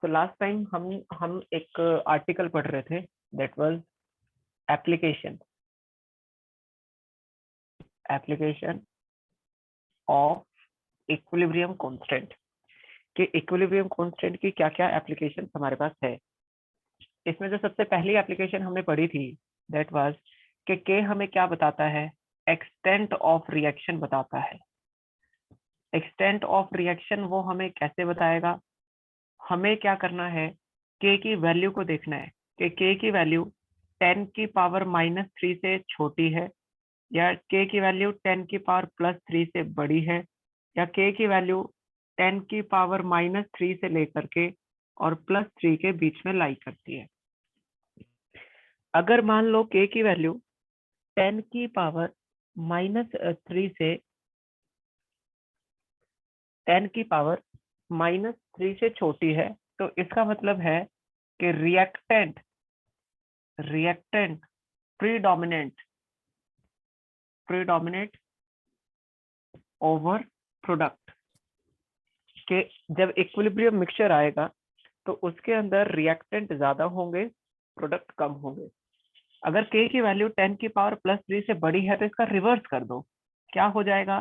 तो last time हम एक आर्टिकल पढ़ रहे थे, that was application of equilibrium constant कि इक्विलिब्रियम कांस्टेंट की क्या क्या एप्लीकेशन हमारे पास है। इसमें जो सबसे पहली एप्लीकेशन हमने पढ़ी थी दैट वाज कि के हमें क्या बताता है, एक्सटेंट ऑफ रिएक्शन बताता है। एक्सटेंट ऑफ रिएक्शन वो हमें कैसे बताएगा, हमें क्या करना है, के की वैल्यू को देखना है कि के की वैल्यू 10 की पावर -3 से छोटी है या के की वैल्यू 10 की पावर +3 से बड़ी है या के की वैल्यू 10 की पावर -3 से लेकर के और +3 के बीच में लाई करती है। अगर मान लो के की वैल्यू 10 की पावर -3 से 10 की पावर -3 से छोटी है, तो इसका मतलब है कि रिएक्टेंट प्रीडोमिनेट ओवर प्रोडक्ट के जब इक्विलिब्रियम मिक्सचर आएगा तो उसके अंदर रिएक्टेंट ज्यादा होंगे, प्रोडक्ट कम होंगे। अगर के की वैल्यू 10 की पावर +3 से बड़ी है तो इसका रिवर्स कर दो, क्या हो जाएगा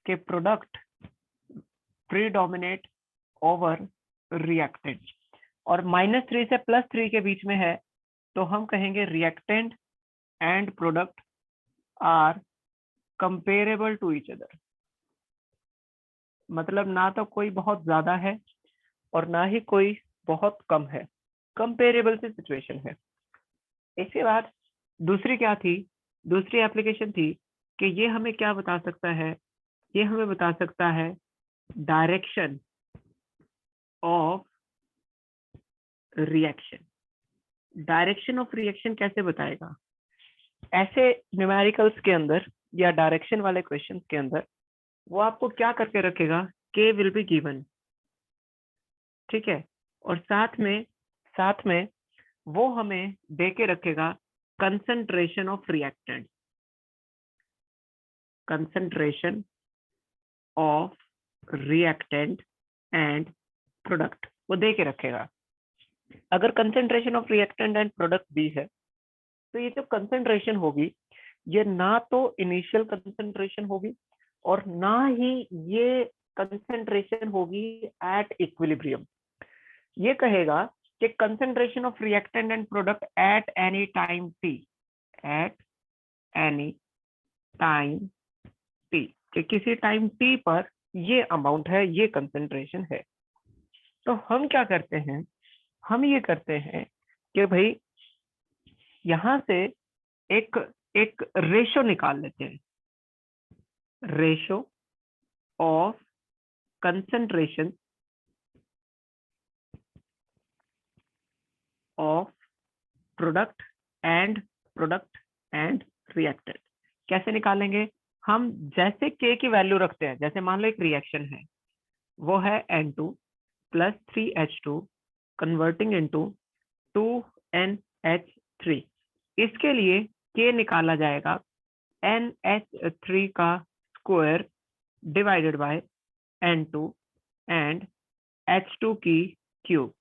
कि प्रोडक्ट प्रीडोमिनेट ओवर रिएक्टेंट, और -3 से +3 के बीच में है तो हम कहेंगे reactant and product are comparable to each other. मतलब ना तो कोई बहुत ज्यादा है और ना ही कोई बहुत कम है, कंपेरेबल सी सिचुएशन है। इसके बाद दूसरी क्या थी, दूसरी एप्लीकेशन थी कि ये हमें क्या बता सकता है, ये हमें बता सकता है direction of reaction. Direction of reaction कैसे बताएगा, ऐसे न्यूमेरिकल्स के अंदर या डायरेक्शन वाले क्वेश्चंस के अंदर वो आपको क्या करके रखेगा, के विल बी गिवन, ठीक है, और साथ में वो हमें दे के रखेगा concentration of reactant, concentration of reactant and product वो दे के रखेगा। अगर concentration of reactant and product भी है तो ये जो कंसंट्रेशन होगी ये ना तो इनिशियल कंसंट्रेशन होगी और ना ही ये कंसंट्रेशन होगी एट इक्विलिब्रियम। ये कहेगा कि concentration of reactant and product at any time T, at any time T, कि किसी टाइम टी पर ये अमाउंट है, ये कंसंट्रेशन है। तो हम क्या करते हैं, हम ये करते हैं कि भाई यहां से एक रेशो निकाल लेते हैं, ratio of concentration of product and reactant. कैसे निकालेंगे, हम जैसे के की वैल्यू रखते हैं, जैसे मान लो एक रिएक्शन है वो है N2 + 3H2 converting into 2NH3। इसके लिए के निकाला जाएगा NH3 का square divided by N2 and H2 की क्यूब।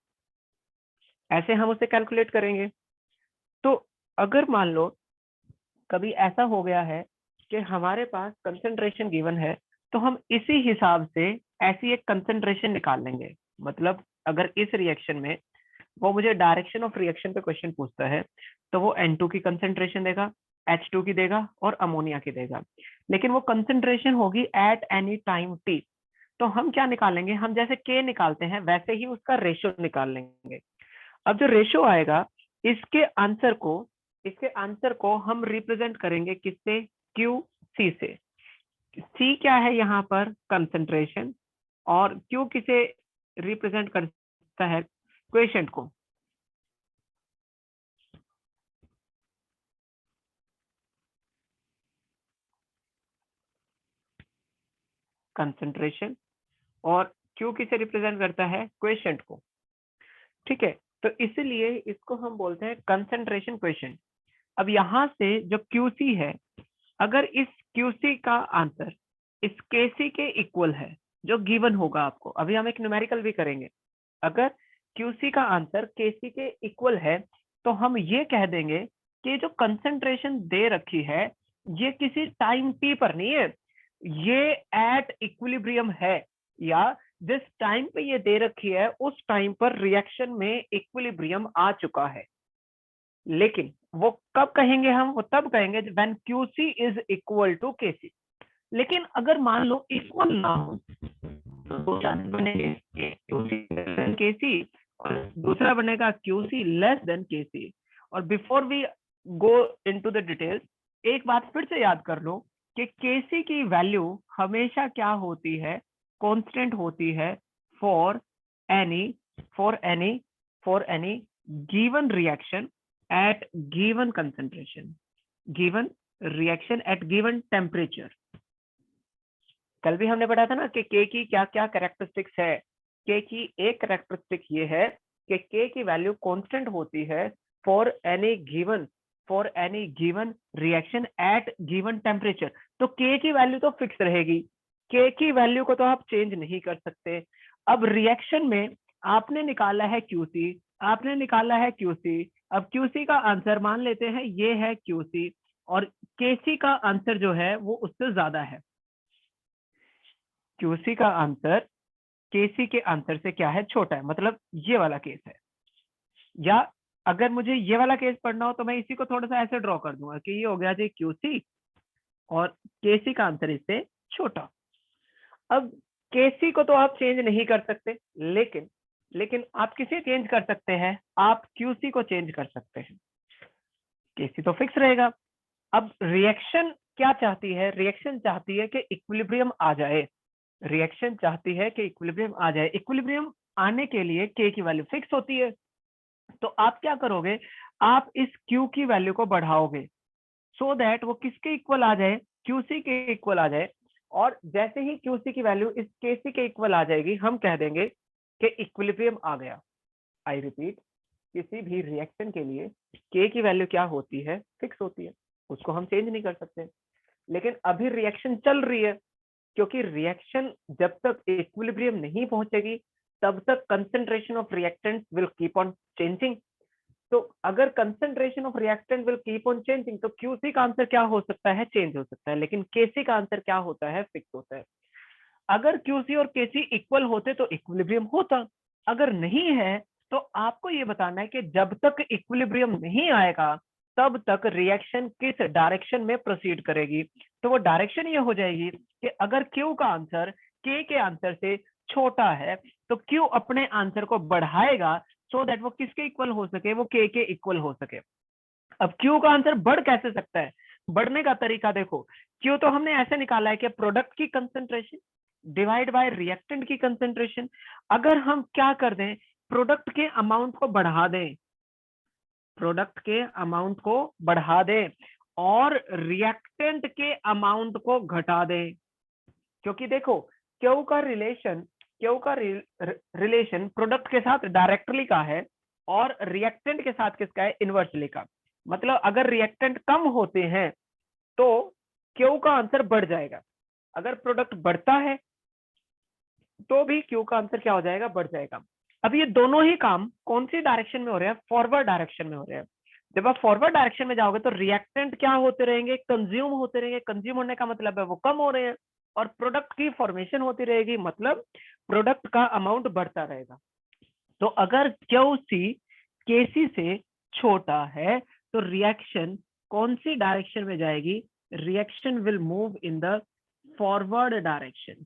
ऐसे हम उसे कैलकुलेट करेंगे। तो अगर मान लो कभी ऐसा हो गया है कि हमारे पास कंसंट्रेशन गिवन है तो हम इसी हिसाब से ऐसी एक कंसंट्रेशन निकाल लेंगे। मतलब अगर इस रिएक्शन में वो मुझे डायरेक्शन ऑफ रिएक्शन पे क्वेश्चन पूछता है तो वो N2 की कंसंट्रेशन देगा, H2 की देगा और अमोनिया की देगा, लेकिन वो कंसंट्रेशन होगी एट एनी टाइम टी। तो हम क्या निकालेंगे, हम जैसे के निकालते हैं वैसे ही उसका रेशियो निकाल लेंगे। अब जो रेशियो आएगा इसके आंसर को हम रिप्रेजेंट करेंगे किससे, क्यू सी से। सी क्या है यहाँ पर, कंसंट्रेशन, और क्यू किसे रिप्रेजेंट करता है, क्वेशंट को। कंसंट्रेशन और क्यू किसे रिप्रेजेंट करता है, क्वेशंट को, ठीक है। तो इसलिए इसको हम बोलते हैं कंसंट्रेशन क्वेशंट। अब यहाँ से जो क्यूसी है, अगर इस क्यूसी का आंसर इस केसी के इक्वल है जो गिवन होगा आपको, अभी हम एक न्यूमेरिकल भी करेंगे, अगर क्यूसी का आंसर केसी के इक्वल है, तो हम ये कह देंगे कि जो कंसंट्रेशन दे रखी है ये किसी टाइम टी पर नहीं है, ये एट इक्विलिब्रियम है, या जिस टाइम पे ये दे रखी है उस टाइम पर रिएक्शन में इक्विलिब्रियम आ चुका है। लेकिन वो कब कहेंगे हम, वो तब कहेंगे when QC is equal to KC. लेकिन अगर मान लो इक्वल ना हो तो दो चांसेस बनेंगे, एक क्यूसी लेस देन केसी और दूसरा बनेगा क्यूसी लेस देन केसी। और before we go into the details, एक बात फिर से याद कर लो कि केसी की वैल्यू हमेशा क्या होती है, कांस्टेंट होती है for any for any for any given reaction at given concentration, given reaction at given temperature. कल भी हमने पढ़ा था ना कि के की क्या क्या कैरेक्टरिस्टिक्स है। के की एक कैरेक्टरिस्टिक ये है कि के की वैल्यू कांस्टेंट होती है for any given reaction at given temperature. तो के की वैल्यू तो फिक्स रहेगी, के की वैल्यू को तो आप चेंज नहीं कर सकते। अब रिएक्शन में आपने निकाला है क्यूसी, आपने निकाला है क्यूसी, अब क्यूसी का आंसर मान लेते हैं ये है क्यूसी, और केसी का आंसर जो है वो उससे ज्यादा है। क्यूसी का आंसर केसी के आंसर से क्या है, छोटा है, मतलब ये वाला केस है। या अगर मुझे ये वाला केस पढ़ना हो तो मैं इसी को थोड़ा सा ऐसे ड्रॉ कर दूंगा कि ये हो गया जी क्यूसी और केसी का आंसर इससे छोटा। अब केसी को तो आप चेंज नहीं कर सकते, लेकिन आप किसे चेंज कर सकते हैं, आप क्यूसी को चेंज कर सकते हैं, केसी तो फिक्स रहेगा। अब रिएक्शन क्या चाहती है, रिएक्शन चाहती है कि इक्विलिब्रियम आ जाए, रिएक्शन चाहती है कि इक्विलिब्रियम आ जाए। इक्विलिब्रियम आने के लिए के की वैल्यू फिक्स होती है, तो आप क्या करोगे, आप इस क्यू की वैल्यू को बढ़ाओगे सो दैट वो किसके इक्वल आ जाए, क्यूसी के इक्वल आ जाए। और जैसे ही क्यूसी की वैल्यू इस केसी के इक्वल आ जाएगी, हम कह देंगे कि इक्विलिब्रियम आ गया। आई रिपीट, किसी भी रिएक्शन के लिए के की वैल्यू क्या होती है, फिक्स होती है, उसको हम चेंज नहीं कर सकते। लेकिन अभी रिएक्शन चल रही है, क्योंकि रिएक्शन जब तक इक्विलिब्रियम नहीं पहुंचेगी तब तक concentration of reactant will keep on changing. तो अगर concentration of reactant will keep on changing तो क्यूसी का आंसर क्या हो सकता है, चेंज हो सकता है, लेकिन केसी का आंसर क्या होता है, फिक्स होता है। अगर क्यूसी और केसी इक्वल होते तो इक्विलिब्रियम होता, अगर नहीं है तो आपको ये बताना है कि जब तक इक्विलिब्रियम नहीं आएगा तब तक रिएक्शन किस डायरेक्शन में प्रोसीड करेगी। तो वो डायरेक्शन ये हो जाएगी कि अगर क्यू का आंसर के आंसर से छोटा है तो क्यू अपने आंसर को बढ़ाएगा सो दैट वो किसके इक्वल हो सके, वो के इक्वल हो सके। अब क्यू का आंसर बढ़ कैसे सकता है, बढ़ने का तरीका देखो, क्यू तो हमने ऐसे निकाला है कि प्रोडक्ट की कंसंट्रेशन डिवाइड बाय रिएक्टेंट की कंसंट्रेशन। अगर हम क्या कर दें, प्रोडक्ट के अमाउंट को बढ़ा दें, प्रोडक्ट के अमाउंट को बढ़ा दें और रिएक्टेंट के अमाउंट को घटा दें, क्योंकि देखो क्यू का रिलेशन प्रोडक्ट के साथ डायरेक्टली का है और रिएक्टेंट के साथ किसका है, इनवर्सली का। मतलब अगर रिएक्टेंट कम होते हैं तो क्यू का आंसर बढ़ जाएगा, अगर प्रोडक्ट बढ़ता है तो भी क्यू का आंसर क्या हो जाएगा, बढ़ जाएगा। अब ये दोनों ही काम कौन सी डायरेक्शन में हो रहे हैं, फॉरवर्ड डायरेक्शन में हो रहे हैं। जब आप फॉरवर्ड डायरेक्शन में जाओगे तो रिएक्टेंट क्या होते रहेंगे, कंज्यूम होते रहेंगे, कंज्यूम होने का मतलब है वो कम हो रहे हैं, और प्रोडक्ट की फॉर्मेशन होती रहेगी, मतलब प्रोडक्ट का अमाउंट बढ़ता रहेगा। तो अगर क्यूसी केसी से छोटा है तो रिएक्शन कौन सी डायरेक्शन में जाएगी, reaction will move in the forward direction.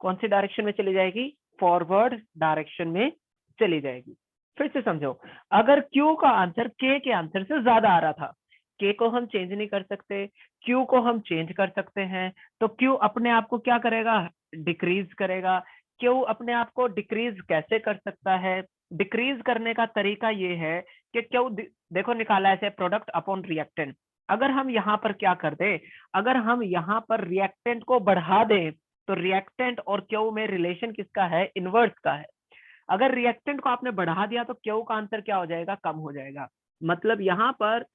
कौन सी डायरेक्शन में चली जाएगी, फॉरवर्ड डायरेक्शन में चली जाएगी। फिर से समझो, अगर क्यू का आंसर के आंसर से ज्यादा आ रहा था, के को हम चेंज नहीं कर सकते, क्यू को हम चेंज कर सकते हैं, तो क्यू अपने आप को क्या करेगा, डिक्रीज करेगा। क्यू अपने आप को डिक्रीज कैसे कर सकता है, डिक्रीज करने का तरीका ये है कि क्यू देखो निकाला ऐसे प्रोडक्ट अपॉन रिएक्टेंट। अगर हम यहाँ पर क्या कर दें, अगर हम यहाँ पर रिएक्टेंट को बढ़ा दें तो रिएक्टेंट और क्यू में रिलेशन किसका है, इनवर्स का है। अगर रिएक्टेंट को आपने बढ़ा दिया तो क्यू का आंसर क्या हो जाएगा, कम हो जाएगा। मतलब यहाँ पर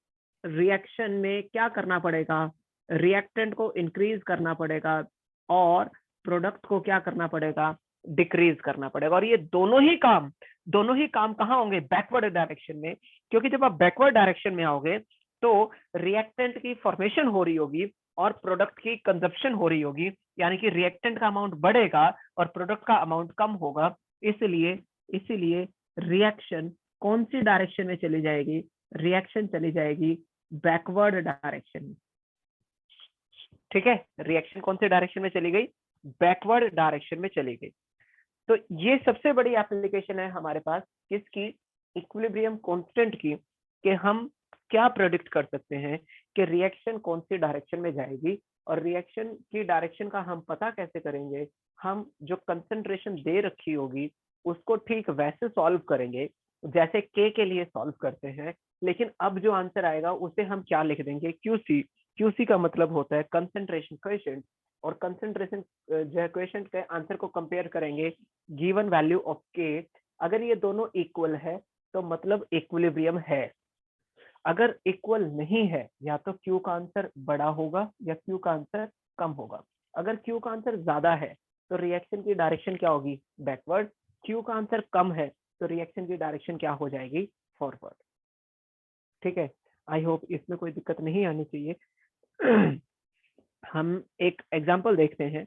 रिएक्शन में क्या करना पड़ेगा, रिएक्टेंट को इंक्रीज करना पड़ेगा और प्रोडक्ट को क्या करना पड़ेगा, डिक्रीज करना पड़ेगा। और ये दोनों ही काम कहाँ होंगे? बैकवर्ड डायरेक्शन में, क्योंकि जब आप बैकवर्ड डायरेक्शन में आओगे तो रिएक्टेंट की फॉर्मेशन हो रही होगी और प्रोडक्ट की कंजप्शन हो रही होगी, यानी कि रिएक्टेंट का अमाउंट बढ़ेगा और प्रोडक्ट का अमाउंट कम होगा। इसलिए रिएक्शन कौन सी डायरेक्शन में चली जाएगी? रिएक्शन चली जाएगी बैकवर्ड डायरेक्शन में। ठीक है, रिएक्शन कौन सी डायरेक्शन में चली गई? बैकवर्ड डायरेक्शन में चली गई। तो ये सबसे बड़ी एप्लीकेशन है हमारे पास किसकी? इक्विलिब्रियम कांस्टेंट की, कि हम क्या प्रेडिक्ट कर सकते हैं कि रिएक्शन कौन सी डायरेक्शन में जाएगी। और रिएक्शन की डायरेक्शन का हम पता कैसे करेंगे? हम जो कंसंट्रेशन दे रखी होगी उसको ठीक वैसे सॉल्व करेंगे जैसे के लिए सॉल्व करते हैं, लेकिन अब जो आंसर आएगा उसे हम क्या लिख देंगे? क्यूसी। क्यूसी का मतलब होता है कंसंट्रेशन कोएफिशिएंट, और कंसंट्रेशन जो है कोएफिशिएंट के आंसर को कंपेयर करेंगे गिवन वैल्यू ऑफ के। अगर ये दोनों इक्वल है तो मतलब इक्विलिब्रियम है। अगर इक्वल नहीं है, या तो क्यू का आंसर बड़ा होगा या क्यू का आंसर कम होगा। अगर क्यू का आंसर ज्यादा है तो रिएक्शन की डायरेक्शन क्या होगी? बैकवर्ड। क्यू का आंसर कम है तो रिएक्शन की डायरेक्शन क्या हो जाएगी? फॉरवर्ड। ठीक है, आई होप इसमें कोई दिक्कत नहीं आनी चाहिए। हम एक एग्जांपल देखते हैं।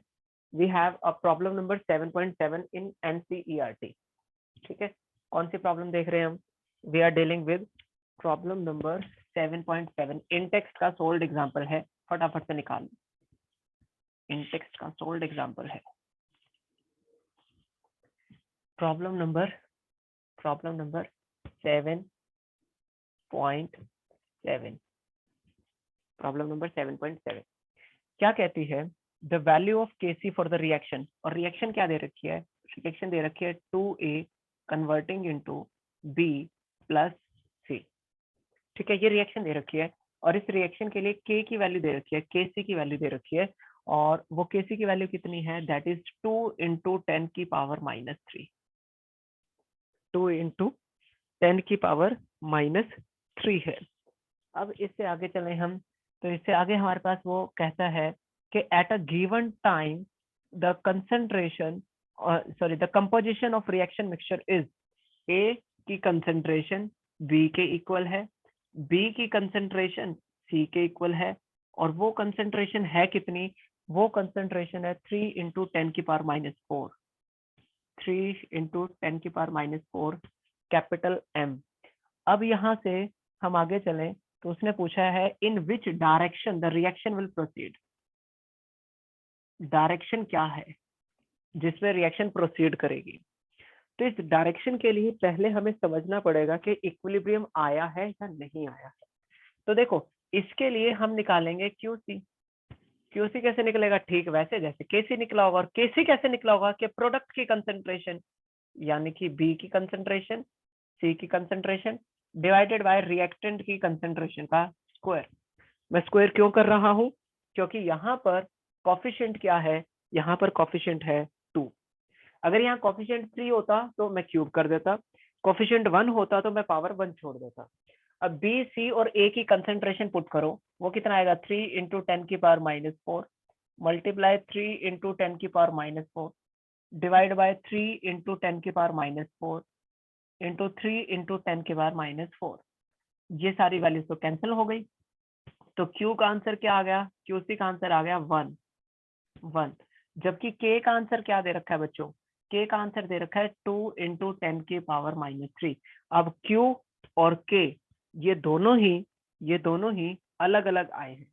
We have a problem number 7.7 in NCERT. ठीक है, कौन सी प्रॉब्लम देख रहे हैं हम? We are dealing with problem number 7.7। In text का सोल्ड एग्जांपल है, फटाफट से निकाल लो। इन टेक्स्ट का सोल्ड एग्जांपल है प्रॉब्लम नंबर 7.7। प्रॉब्लम नंबर 7.7 क्या कहती है? The value of KC for the reaction, और रिएक्शन क्या दे रखी है? रिएक्शन दे रखी है 2A converting into B plus C। ठीक है, ये रिएक्शन दे रखी है और इस रिएक्शन के लिए K की वैल्यू दे रखी है, KC की वैल्यू दे रखी है, और वो KC की वैल्यू कितनी है? दैट इज 2 × 10 की पावर -3। 2 × 10 की पावर -3 है। अब इससे आगे चले हम, तो इससे आगे हमारे पास वो कहता है कि at a given time the concentration the composition of reaction mixture is a की कंसंट्रेशन बी के इक्वल है, बी की कंसंट्रेशन सी के इक्वल है, और वो कंसंट्रेशन है कितनी? वो कंसंट्रेशन है 3 × 10 की पावर -4। 3 × 10 की पावर -4 कैपिटल एम। अब यहाँ से हम आगे चलें तो उसने पूछा है in which direction the reaction will proceed. Direction क्या है जिसमें रिएक्शन प्रोसीड करेगी? तो इस डायरेक्शन के लिए पहले हमें समझना पड़ेगा कि इक्विलिब्रियम आया है या नहीं आया है। तो देखो, इसके लिए हम निकालेंगे क्यूसी। क्यूसी कैसे निकलेगा? ठीक वैसे जैसे केसी निकला होगा। और केसी कैसे निकला होगा? कि प्रोडक्ट की कंसंट्रेशन, यानी कि बी की कंसंट्रेशन, सी की कंसंट्रेशन डिवाइडेड बाय रिएक्टेंट की कंसंट्रेशन का स्क्वायर। मैं स्क्वायर क्यों कर रहा हूं? क्योंकि यहाँ पर कॉफिशिएंट क्या है? यहाँ पर कॉफिशिएंट है 2। अगर यहाँ कॉफिशिएंट 3 होता तो मैं क्यूब कर देता, कॉफिशिएंट 1 होता तो मैं पावर 1 छोड़ देता। अब बी, सी और ए की कंसंट्रेशन पुट करो, वो कितना आएगा? 3 × 10 की पावर -4 मल्टीप्लाई 3 × 10 की पावर -4 डिवाइड बाय 3 × 10 की पावर -4 इंटू 3 × 10 की पावर -4। ये सारी वैल्यूज तो कैंसिल हो गई, तो Q का आंसर क्या आ गया? QC का आंसर आ गया 1। जबकि K का आंसर क्या दे रखा है बच्चों? K का आंसर दे रखा है 2 × 10 की पावर -3। अब Q और K ये दोनों ही अलग अलग आए हैं।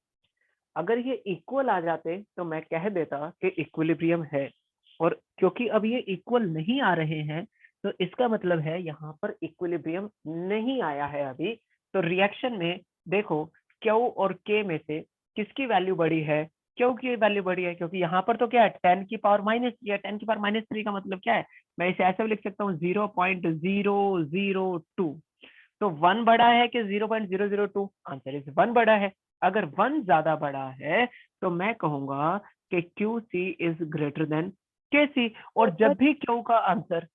अगर ये इक्वल आ जाते तो मैं कह देता कि इक्विलिब्रियम है, और क्योंकि अब ये इक्वल नहीं आ रहे हैं तो इसका मतलब है यहाँ पर इक्विलिब्रियम नहीं आया है अभी। तो रिएक्शन में देखो, Q और K में से किसकी वैल्यू बड़ी है? Q की वैल्यू बड़ी है, क्योंकि यहाँ पर तो क्या है? 10 की पावर -3 है। 10 की पावर -3 का मतलब क्या है? मैं इसे ऐसे भी लिख सकता हूँ 0.002। तो 1 बड़ा है कि 0.002? आंसर इज 1 बड़ा है। अगर 1 ज्यादा बड़ा है तो मैं कहूंगा कि QC is greater than KC। और जब भी Q का आंसर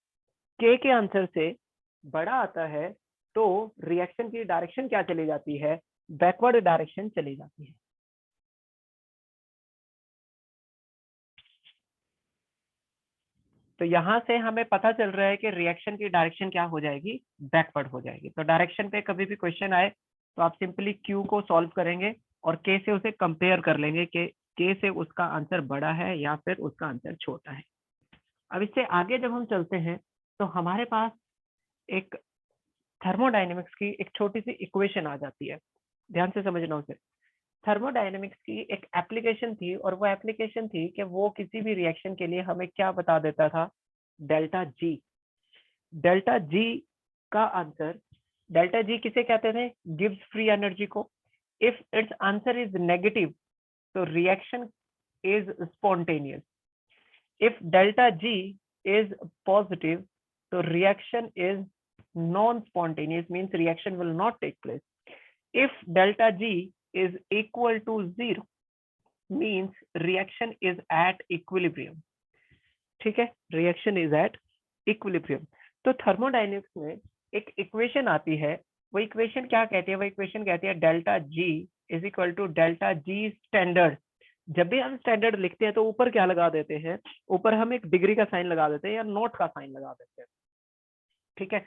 K के आंसर से बड़ा आता है तो रिएक्शन की डायरेक्शन क्या चली जाती है? बैकवर्ड डायरेक्शन चली जाती है। तो यहाँ से हमें पता चल रहा है कि रिएक्शन की डायरेक्शन क्या हो जाएगी, बैकवर्ड हो जाएगी। तो डायरेक्शन पे कभी भी क्वेश्चन आए तो आप सिंपली क्यू को सॉल्व करेंगे और के से उसे कंपेयर कर लेंगे कि के से उसका आंसर बड़ा है या फिर उसका आंसर छोटा है। अब इससे आगे जब हम चलते हैं तो हमारे पास एक थर्मोडायनेमिक्स की एक छोटी सी इक्वेशन आ जाती है, ध्यान से समझना उसे। थर्मोडायनेमिक्स की एक एप्लीकेशन थी और वो एप्लीकेशन थी कि वो किसी भी रिएक्शन के लिए हमें क्या बता देता था, डेल्टा जी। डेल्टा जी का आंसर, डेल्टा जी किसे कहते थे, गिव्स फ्री एनर्जी को। If its answer is negative तो reaction is spontaneous. If delta G is positive तो reaction is non-spontaneous, means reaction will not take place. If delta G is equal to 0 means reaction is at equilibrium. ठीक है, reaction is at equilibrium. तो thermodynamics में एक equation आती है, वो equation क्या कहती है, वो इक्वेशन कहती है delta G is equal to delta G standard. जब भी हम स्टैंडर्ड लिखते हैं तो ऊपर क्या लगा देते हैं, ऊपर हम एक डिग्री का साइन लगा देते हैं या नोट का साइन लगा देते हैं। ठीक है,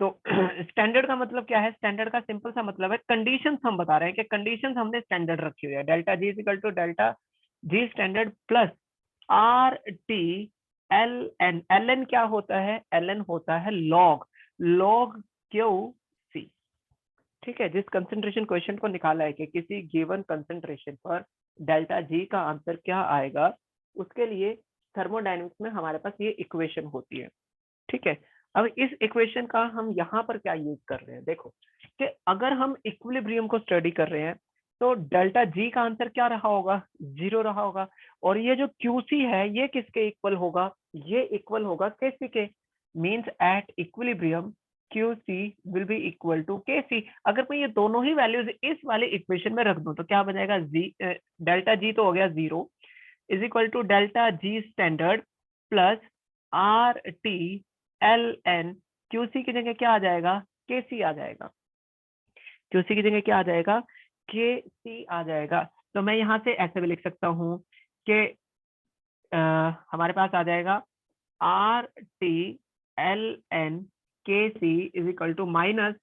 तो स्टैंडर्ड का मतलब क्या है, स्टैंडर्ड का सिंपल सा मतलब है कंडीशंस हम बता रहे हैं कि कंडीशंस हमने स्टैंडर्ड रखी हुई है। Delta G is equal to delta G standard plus R T L N. L N क्या होता है, एल एन होता है लॉग, लॉग क्यू सी। ठीक है, जिस कंसेंट्रेशन क्वेश्चन को निकाला है कि किसी गिवन कंसेंट्रेशन पर डेल्टा जी का आंसर क्या आएगा, उसके लिए थर्मोडायनेमिक्स में हमारे पास ये इक्वेशन होती है। ठीक है, अब इस इक्वेशन का हम यहाँ पर क्या यूज कर रहे हैं, देखो कि अगर हम इक्विलिब्रियम को स्टडी कर रहे हैं तो डेल्टा जी का आंसर क्या रहा होगा, 0 रहा होगा। और ये जो क्यूसी है ये किसके इक्वल होगा, ये इक्वल होगा केसी के। Means at equilibrium QC will be equal to KC. अगर मैं ये दोनों ही वैल्यूज इस वाले इक्वेशन में रख दूं तो क्या बनेगा, डेल्टा जी तो हो गया 0 is equal to delta G standard plus R T L N. QC की जगह क्या आ जाएगा, के सी आ जाएगा। क्यूसी की जगह क्या आ जाएगा, के सी आ जाएगा। तो मैं यहाँ से ऐसे भी लिख सकता हूँ कि हमारे पास आ जाएगा are T L N K C is equal to minus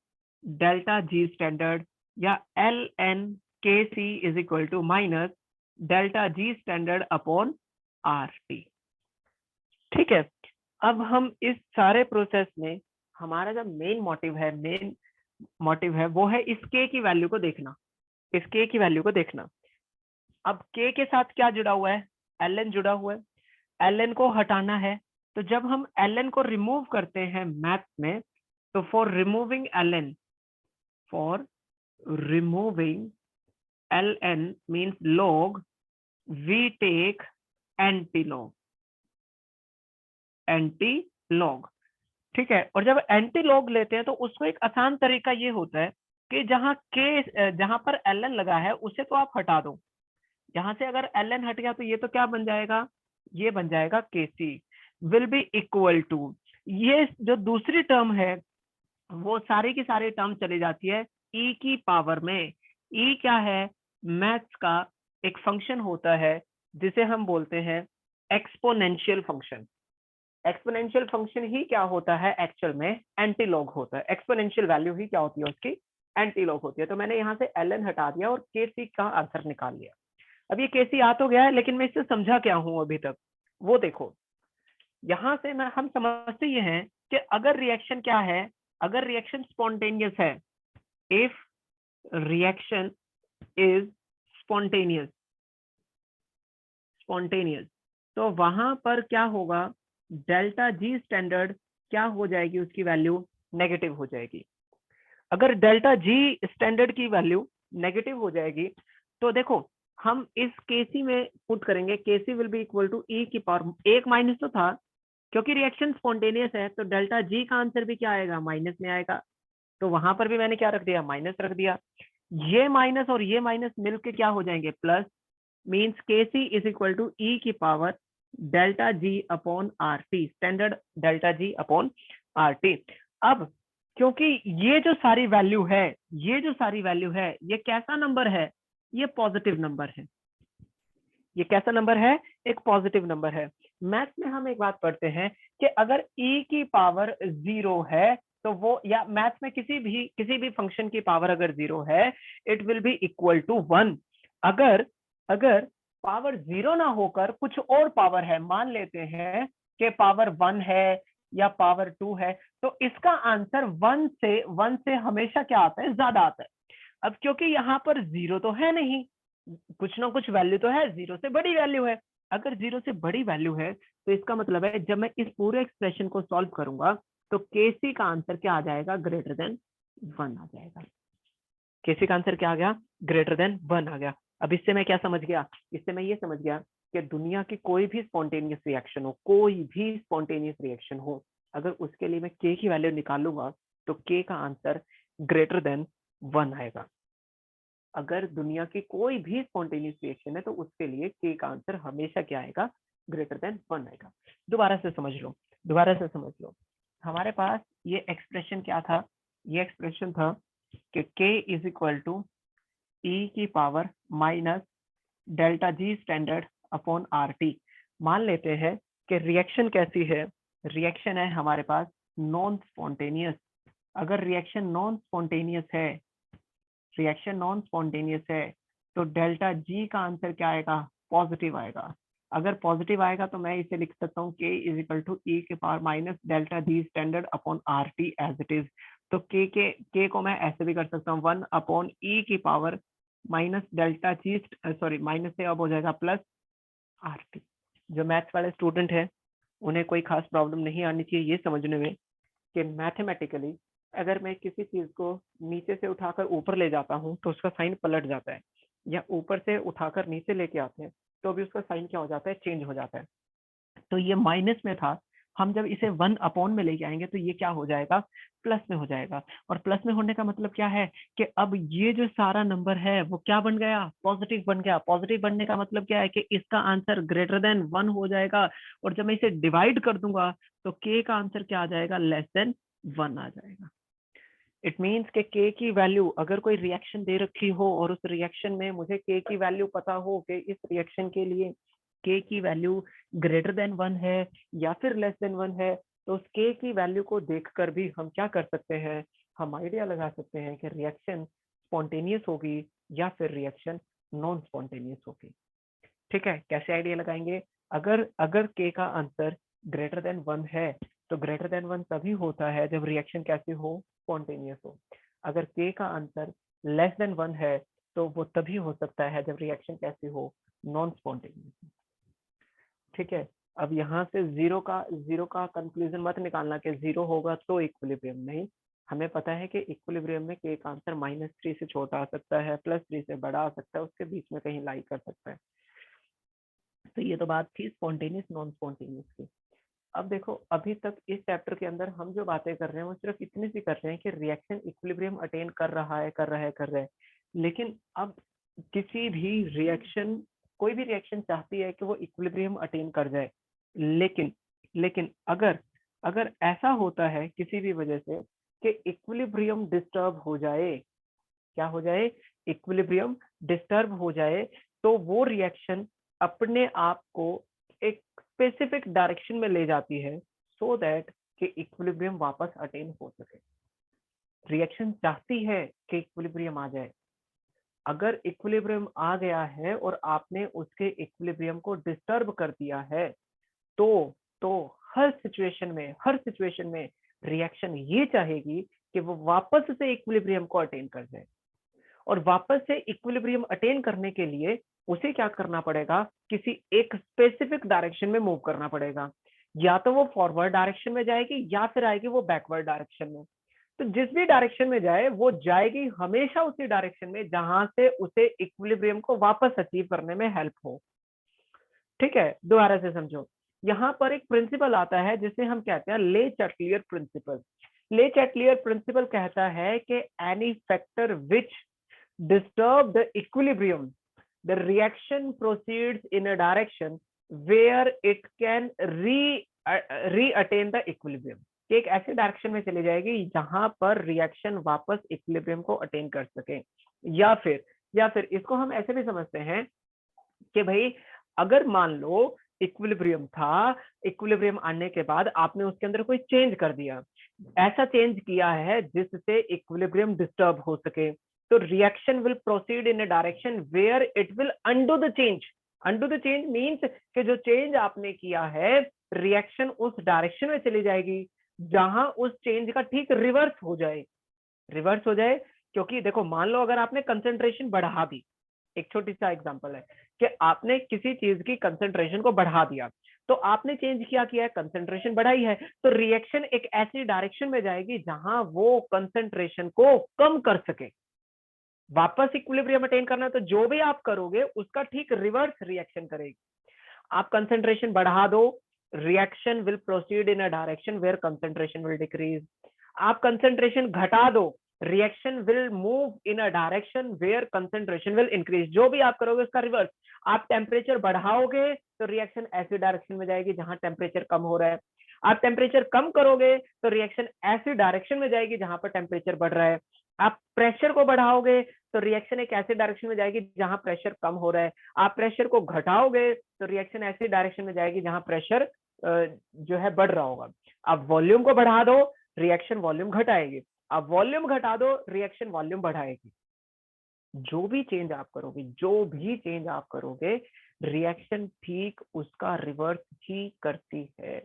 delta G standard, या L N K C is equal to minus delta G standard upon R T. ठीक है, अब हम इस सारे प्रोसेस में हमारा जो मेन मोटिव है वो है इस के की वैल्यू को देखना, इस के की वैल्यू को देखना। अब के के साथ क्या जुड़ा हुआ है, एल एन जुड़ा हुआ है, एल एन को हटाना है। तो जब हम एल एन को रिमूव करते हैं मैथ में, तो for removing L N means log, we take anti log. ठीक है, और जब एंटी लॉग लेते हैं तो उसको एक आसान तरीका ये होता है कि जहां पर एल एन लगा है उसे तो आप हटा दो। यहाँ से अगर एल एन हट गया तो ये तो क्या बन जाएगा, ये बन जाएगा के सी विल बी इक्वल टू, ये जो दूसरी टर्म है वो सारी की सारी टर्म चली जाती है ई की पावर में। ई क्या है, मैथ्स का एक फंक्शन होता है जिसे हम बोलते हैं एक्सपोनेंशियल फंक्शन। एक्सपोनेंशियल फंक्शन ही क्या होता है, एक्चुअल में एंटी लॉग होता है। एक्सपोनेंशियल वैल्यू ही क्या होती है, उसकी एंटी लॉग होती है। तो मैंने यहाँ से एल एन हटा दिया और के सी का आंसर निकाल लिया। अब ये के सी आ तो गया है, लेकिन मैं इससे समझा क्या हूं अभी तक, वो देखो। यहाँ से हम समझते ये हैं कि अगर रिएक्शन क्या है, अगर रिएक्शन स्पॉन्टेनियस है, इफ रिएक्शन इज स्पॉन्टेनियस, तो वहां पर क्या होगा, डेल्टा जी स्टैंडर्ड क्या हो जाएगी, उसकी वैल्यू नेगेटिव हो जाएगी। अगर डेल्टा जी स्टैंडर्ड की वैल्यू नेगेटिव हो जाएगी तो देखो हम इस केसी में पुट करेंगे, केसी विल बी इक्वल टू ई की पावर, एक माइनस तो था क्योंकि रिएक्शन स्पॉन्टेनियस है, तो डेल्टा जी का आंसर भी क्या आएगा, माइनस में आएगा। तो वहां पर भी मैंने क्या रख दिया, माइनस रख दिया। ये माइनस और ये माइनस मिलके क्या हो जाएंगे, प्लस। मीन्स के सी इज इक्वल टू ई की power delta G upon R T, standard delta G upon R T. अब क्योंकि ये जो सारी वैल्यू है, ये कैसा नंबर है, ये पॉजिटिव नंबर है। ये कैसा नंबर है? एक पॉजिटिव नंबर है। मैथ्स में हम एक बात पढ़ते हैं कि अगर e की पावर 0 है तो वो, या मैथ्स में किसी भी फंक्शन की पावर अगर 0 है, it will be equal to 1। अगर अगर पावर 0 ना होकर कुछ और पावर है, मान लेते हैं कि पावर 1 है या पावर 2 है, तो इसका आंसर 1 से हमेशा क्या आता है? ज्यादा आता है। अब क्योंकि यहाँ पर 0 तो है नहीं, कुछ ना कुछ वैल्यू तो है, 0 से बड़ी वैल्यू है। अगर 0 से बड़ी वैल्यू है तो इसका मतलब है जब मैं इस पूरे एक्सप्रेशन को सॉल्व करूंगा तो केसी का आंसर क्या आ जाएगा? ग्रेटर देन 1 आ जाएगा। केसी का आंसर क्या आ गया? ग्रेटर देन 1 आ गया। अब इससे मैं क्या समझ गया? इससे मैं ये समझ गया कि दुनिया की कोई भी स्पॉन्टेनियस रिएक्शन हो, कोई भी स्पॉन्टेनियस रिएक्शन हो, अगर उसके लिए मैं के की वैल्यू निकालूंगा तो के का आंसर ग्रेटर देन 1 आएगा। अगर दुनिया की कोई भी स्पॉन्टेनियस रिएक्शन है तो उसके लिए के का आंसर हमेशा क्या आएगा? ग्रेटर देन 1 आएगा। दोबारा से समझ लो। हमारे पास ये एक्सप्रेशन क्या था? ये एक्सप्रेशन था कि k इज इक्वल टू ई की power minus delta G standard upon R T. मान लेते हैं कि रिएक्शन कैसी है? रिएक्शन है हमारे पास नॉन स्पॉन्टेनियस। अगर रिएक्शन नॉन स्पॉन्टेनियस है तो डेल्टा जी का आंसर क्या आएगा? पॉजिटिव आएगा। अगर पॉजिटिव आएगा तो मैं इसे लिख सकता हूँ k is equal to E के power minus delta G standard upon R T as it is. तो k को मैं ऐसे भी कर सकता हूँ 1 अपॉन ई की पावर माइनस डेल्टा जी, सॉरी माइनस से अब हो जाएगा प्लस आर टी। जो मैथ्स वाले स्टूडेंट है उन्हें कोई खास प्रॉब्लम नहीं आनी चाहिए ये समझने में कि मैथमेटिकली अगर मैं किसी चीज को नीचे से उठाकर ऊपर ले जाता हूँ तो उसका साइन पलट जाता है, या ऊपर से उठाकर नीचे लेके आते हैं तो भी उसका साइन क्या हो जाता है? चेंज हो जाता है। तो ये माइनस में था, हम जब इसे 1 अपॉन में लेके आएंगे तो ये क्या हो जाएगा? प्लस में हो जाएगा। और प्लस में होने का मतलब क्या है कि अब ये जो सारा नंबर है वो क्या बन गया? पॉजिटिव बन गया। पॉजिटिव बनने का मतलब क्या है कि इसका आंसर ग्रेटर देन 1 हो जाएगा। और जब मैं इसे डिवाइड कर दूंगा तो के का आंसर क्या आ जाएगा? लेस देन 1 आ जाएगा। इट मीन्स के के की वैल्यू, अगर कोई रिएक्शन दे रखी हो और उस रिएक्शन में मुझे के की वैल्यू पता हो कि इस रिएक्शन के लिए के की वैल्यू ग्रेटर देन 1 है या फिर लेस देन 1 है, तो उस के की वैल्यू को देखकर भी हम क्या कर सकते हैं? हम आइडिया लगा सकते हैं कि रिएक्शन स्पॉन्टेनियस होगी या फिर रिएक्शन नॉन स्पॉन्टेनियस होगी। ठीक है, कैसे आइडिया लगाएंगे? अगर अगर के का आंसर ग्रेटर देन 1 है तो ग्रेटर देन 1 तभी होता है जब रिएक्शन कैसी हो? स्पॉन्टेनियस हो। अगर के का आंसर लेस देन 1 है तो वो तभी हो सकता है जब रिएक्शन कैसी हो? Non spontaneous. ठीक है, अब यहाँ से जीरो का कंक्लूजन मत निकालना कि 0 होगा तो इक्विलिब्रियम। नहीं, हमें पता है कि इक्विलिब्रियम में के का आंसर -3 से छोटा आ सकता है, +3 से बड़ा आ सकता है, उसके बीच में कहीं लाई कर सकता है। तो ये तो बात थी स्पॉन्टेनियस नॉन स्पॉन्टेनियस की। अब देखो, अभी तक इस चैप्टर के अंदर हम जो बातें कर रहे हैं वो सिर्फ इतनी सी कर रहे हैं कि रिएक्शन इक्विलिब्रियम अटेन कर रहा है। लेकिन अब किसी भी रिएक्शन, कोई भी रिएक्शन चाहती है कि वो इक्विलिब्रियम अटेन कर जाए, लेकिन लेकिन अगर अगर ऐसा होता है किसी भी वजह से कि इक्विलिब्रियम डिस्टर्ब हो जाए, क्या हो जाए? इक्विलिब्रियम डिस्टर्ब हो जाए, तो वो रिएक्शन अपने आप को एक स्पेसिफिक डायरेक्शन में ले जाती है सो दैट कि इक्विलिब्रियम वापस अटेन हो सके। रिएक्शन चाहती है कि इक्विलिब्रियम आ जाए। अगर इक्विलिब्रियम आ गया है और आपने उसके इक्विलिब्रियम को डिस्टर्ब कर दिया है तो तो हर सिचुएशन में रिएक्शन ये चाहेगी कि वो वापस से इक्विलिब्रियम को अटेन कर जाए। और वापस से इक्विलिब्रियम अटेन करने के लिए उसे क्या करना पड़ेगा? किसी एक स्पेसिफिक डायरेक्शन में मूव करना पड़ेगा। या तो वो फॉरवर्ड डायरेक्शन में जाएगी या फिर आएगी वो बैकवर्ड डायरेक्शन में। तो जिस भी डायरेक्शन में जाए वो जाएगी हमेशा उसी डायरेक्शन में जहां से उसे इक्विलिब्रियम को वापस अचीव करने में हेल्प हो। ठीक है, दोबारा से समझो। यहाँ पर एक प्रिंसिपल आता है जिसे हम कहते हैं ले चैटलियर प्रिंसिपल। ले चैटलियर प्रिंसिपल कहता है कि any factor which disturb the equilibrium, the reaction proceeds in a direction where it can re-attain the equilibrium। एक ऐसे डायरेक्शन में चली जाएगी जहां पर रिएक्शन वापस इक्विलिब्रियम को अटेन कर सके। या फिर इसको हम ऐसे भी समझते हैं कि भाई अगर मान लो इक्विलिब्रियम था, इक्विलिब्रियम आने के बाद आपने उसके अंदर कोई चेंज कर दिया, ऐसा चेंज किया है जिससे इक्विलिब्रियम डिस्टर्ब हो सके, तो reaction will proceed in a direction where it will undo the change. Undo the change means कि जो चेंज आपने किया है, रिएक्शन उस डायरेक्शन में चली जाएगी जहां उस चेंज का ठीक रिवर्स हो जाए। रिवर्स हो जाए क्योंकि देखो, मान लो अगर आपने कंसंट्रेशन बढ़ा दी, एक छोटी सा एग्जांपल है कि आपने किसी चीज की कंसंट्रेशन को बढ़ा दिया, तो आपने चेंज किया है, कंसंट्रेशन बढ़ाई है, तो रिएक्शन एक ऐसी डायरेक्शन में जाएगी जहां वो कंसंट्रेशन को कम कर सके। वापस इक्विलिब्रियम अटेन करना है तो जो भी आप करोगे उसका ठीक रिवर्स रिएक्शन करेगी। आप कंसंट्रेशन बढ़ा दो, reaction will proceed in a direction where concentration will decrease. आप कंसंट्रेशन घटा दो, reaction will move in a direction where concentration will increase. जो भी आप करोगे उसका रिवर्स। आप टेम्परेचर बढ़ाओगे तो रिएक्शन ऐसी डायरेक्शन में जाएगी जहां टेम्परेचर कम हो रहा है। आप टेम्परेचर कम करोगे तो रिएक्शन ऐसी डायरेक्शन में जाएगी जहां पर टेम्परेचर बढ़ रहा है। आप प्रेशर को बढ़ाओगे तो रिएक्शन एक ऐसी डायरेक्शन में जाएगी जहां प्रेशर कम हो रहा है। आप प्रेशर को घटाओगे तो रिएक्शन ऐसी डायरेक्शन में जाएगी जहां प्रेशर जो है बढ़ रहा होगा। आप वॉल्यूम को बढ़ा दो, रिएक्शन वॉल्यूम घटाएगी। आप वॉल्यूम घटा दो, रिएक्शन वॉल्यूम बढ़ाएगी। जो भी चेंज आप करोगे, जो भी चेंज आप करोगे, रिएक्शन ठीक उसका रिवर्स ही करती है।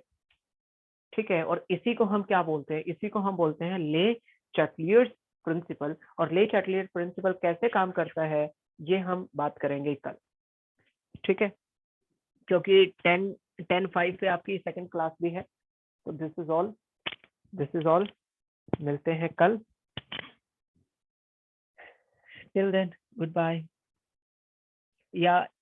ठीक है, और इसी को हम क्या बोलते हैं? इसी को हम बोलते हैं ले चैटलियर्स प्रिंसिपल। और ले चैटलियर प्रिंसिपल कैसे काम करता है ये हम बात करेंगे कल। ठीक है, क्योंकि 10:05 से आपकी सेकंड क्लास भी है। तो दिस इज ऑल, मिलते हैं कल। Till then, good bye. या